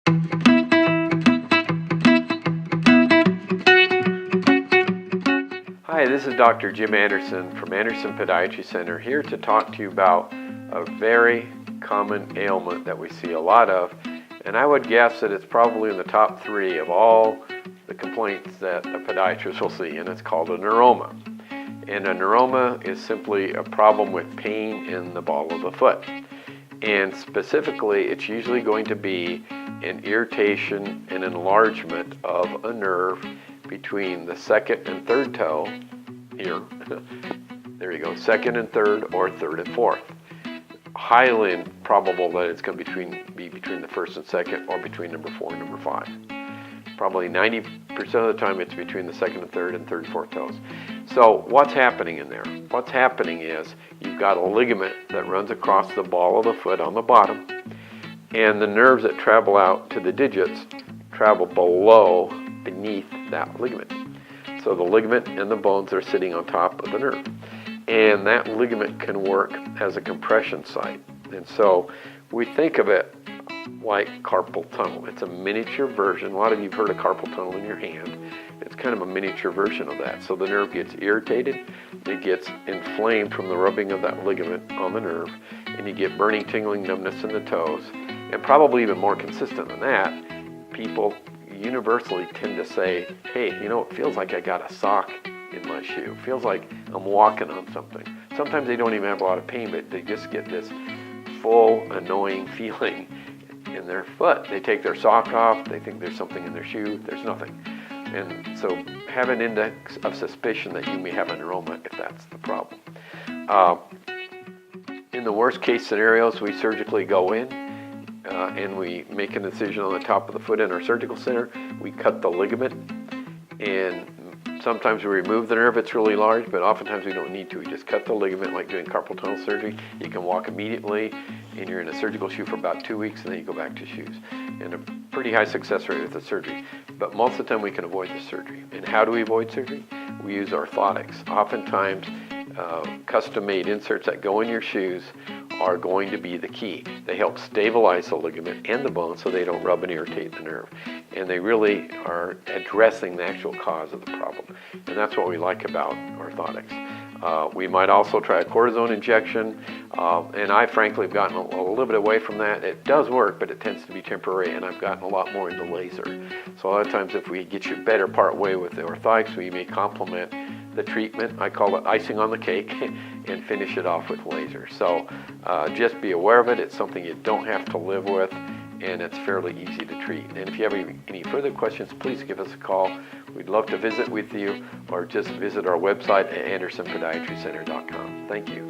Hi, this is Dr. Jim Anderson from Anderson Podiatry Center, here to talk to you about a very common ailment that we see a lot of, and I would guess that it's probably in the top 3 of all the complaints that a podiatrist will see, and it's called a neuroma. And a neuroma is simply a problem with pain in the ball of the foot. And specifically, it's usually going to be an irritation and enlargement of a nerve between the second and third toe here. There you go, second and third, or third and fourth. Highly improbable that it's going to be between the first and second, or between number 4 and number 5. Probably 90% of the time it's between the second and third and fourth toes. So what's happening in there? What's happening is you've got a ligament that runs across the ball of the foot on the bottom, and the nerves that travel out to the digits travel beneath that ligament. So the ligament and the bones are sitting on top of the nerve, and that ligament can work as a compression site. And so we think of it like carpal tunnel. It's a miniature version. A lot of you have heard of carpal tunnel in your hand. It's kind of a miniature version of that. So the nerve gets irritated, it gets inflamed from the rubbing of that ligament on the nerve, and you get burning, tingling, numbness in the toes. And probably even more consistent than that, people universally tend to say, hey, it feels like I got a sock in my shoe. It feels like I'm walking on something. Sometimes they don't even have a lot of pain, but they just get this full annoying feeling in their foot. They take their sock off, they think there's something in their shoe, there's nothing. And so have an index of suspicion that you may have a neuroma if that's the problem. In the worst case scenarios, we surgically go in and we make an incision on the top of the foot in our surgical center. We cut the ligament, and sometimes we remove the nerve. It's really large, but oftentimes we don't need to. We just cut the ligament, like doing carpal tunnel surgery. You can walk immediately, and you're in a surgical shoe for about 2 weeks, and then you go back to shoes. And a pretty high success rate with the surgery. But most of the time we can avoid the surgery. And how do we avoid surgery? We use orthotics. Oftentimes, custom-made inserts that go in your shoes are going to be the key. They help stabilize the ligament and the bone so they don't rub and irritate the nerve. And they really are addressing the actual cause of the problem. And that's what we like about orthotics. We might also try a cortisone injection, and I frankly have gotten a little bit away from that. It does work, but it tends to be temporary, and I've gotten a lot more into laser. So a lot of times if we get you better part way with the orthotics, we may complement the treatment, I call it icing on the cake, and finish it off with laser. So just be aware of it. It's something you don't have to live with, and it's fairly easy to treat. And if you have any further questions, please give us a call. We'd love to visit with you, or just visit our website at AndersonPodiatryCenter.com. Thank you.